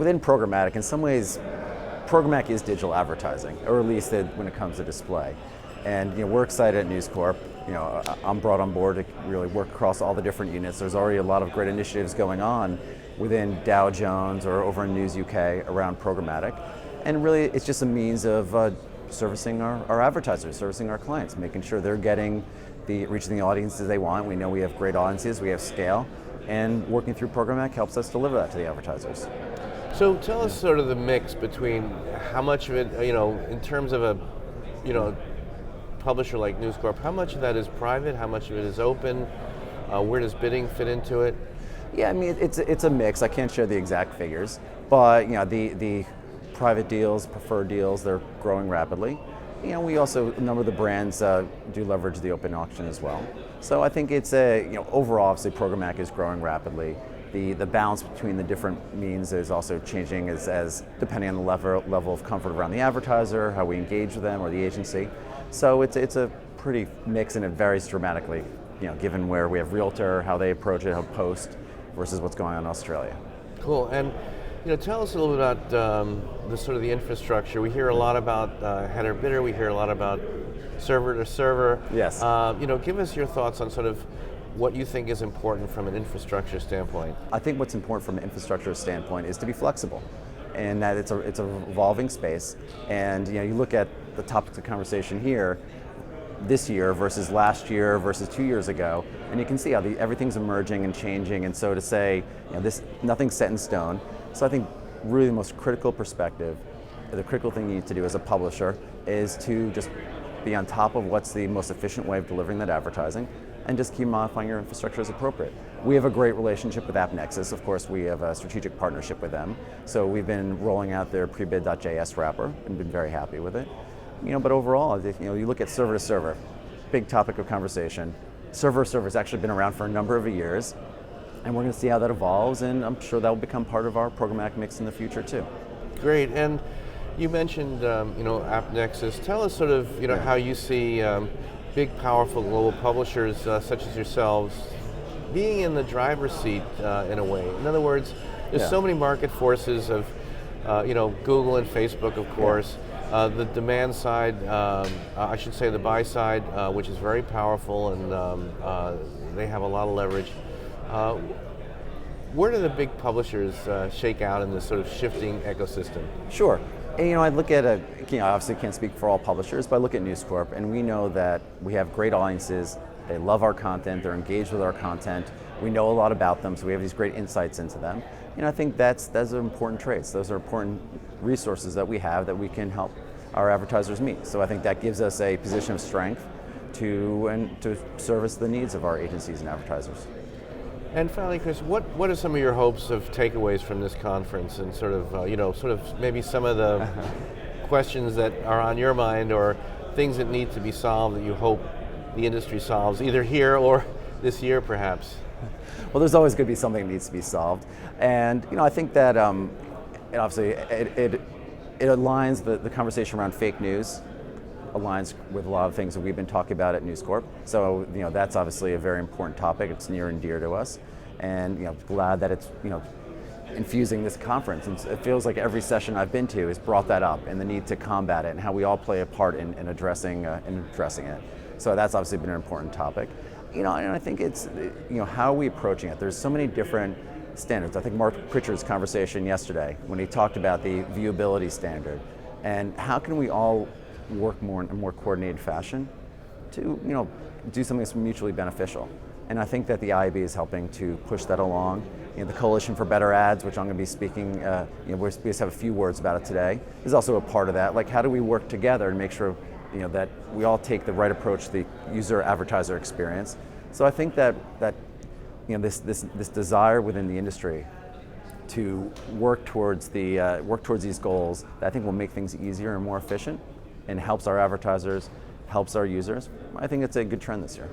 within programmatic, in some ways, programmatic is digital advertising, or at least when it comes to display. And we're excited at News Corp. I'm brought on board to really work across all the different units. There's already a lot of great initiatives going on within Dow Jones or over in News UK around programmatic. And really, it's just a means of servicing our advertisers, servicing our clients, making sure they're reaching the audiences they want. We know we have great audiences, we have scale, and working through programmatic helps us deliver that to the advertisers. So tell us sort of the mix between how much of it, in terms of a, publisher like News Corp, how much of that is private, how much of it is open, where does bidding fit into it? Yeah, I mean, it's a mix. I can't share the exact figures, but the private deals, preferred deals, they're growing rapidly. We also, a number of the brands do leverage the open auction as well. So I think it's overall, obviously, programmatic is growing rapidly. The balance between the different means is also changing as depending on the level of comfort around the advertiser, how we engage with them, or the agency. So it's a pretty mix, and it varies dramatically, given where we have Realtor, how they approach it, how post, versus what's going on in Australia. Cool, and tell us a little bit about the sort of the infrastructure. We hear a lot about header bidder. We hear a lot about server to server. Yes. Give us your thoughts on sort of what you think is important from an infrastructure standpoint. I think what's important from an infrastructure standpoint is to be flexible, and that it's an evolving space. And you look at the topics of conversation here, this year versus last year versus 2 years ago, and you can see how everything's emerging and changing. And so to say, nothing's set in stone. So I think really the most critical perspective, the critical thing you need to do as a publisher is to just be on top of what's the most efficient way of delivering that advertising, and just keep modifying your infrastructure as appropriate. We have a great relationship with AppNexus. Of course, we have a strategic partnership with them. So we've been rolling out their prebid.js wrapper and been very happy with it. But overall, you look at server to server, big topic of conversation. Server to server has actually been around for a number of years, and we're going to see how that evolves, and I'm sure that will become part of our programmatic mix in the future too. Great, and you mentioned AppNexus. Tell us sort of how you see big, powerful global publishers such as yourselves being in the driver's seat in a way. In other words, there's so many market forces of Google and Facebook, of course. The demand side, I should say the buy side, which is very powerful, and they have a lot of leverage. Where do the big publishers shake out in this sort of shifting ecosystem? Sure. And, I look at obviously can't speak for all publishers, but I look at News Corp, and we know that we have great audiences. They love our content. They're engaged with our content. We know a lot about them, so we have these great insights into them. I think those are important traits. Those are important resources that we have that we can help our advertisers meet. So I think that gives us a position of strength to service the needs of our agencies and advertisers. And finally, Chris, what are some of your hopes of takeaways from this conference, and sort of maybe some of the questions that are on your mind, or things that need to be solved that you hope the industry solves, either here or this year, perhaps? Well, there's always going to be something that needs to be solved, and I think that obviously it aligns the conversation around fake news, aligns with a lot of things that we've been talking about at News Corp. So that's obviously a very important topic. It's near and dear to us, and glad that it's infusing this conference. And it feels like every session I've been to has brought that up, and the need to combat it, and how we all play a part in addressing it. So that's obviously been an important topic. And I think it's how are we approaching it? There's so many different standards. I think Mark Pritchard's conversation yesterday when he talked about the viewability standard, and how can we all work more in a more coordinated fashion to do something that's mutually beneficial. And I think that the IAB is helping to push that along. The Coalition for Better Ads, which I'm going to be speaking, we just have a few words about it today, is also a part of that. Like, how do we work together and make sure that we all take the right approach to the user advertiser experience. So I think that this desire within the industry to work towards these goals, that I think will make things easier and more efficient, and helps our advertisers, helps our users. I think it's a good trend this year.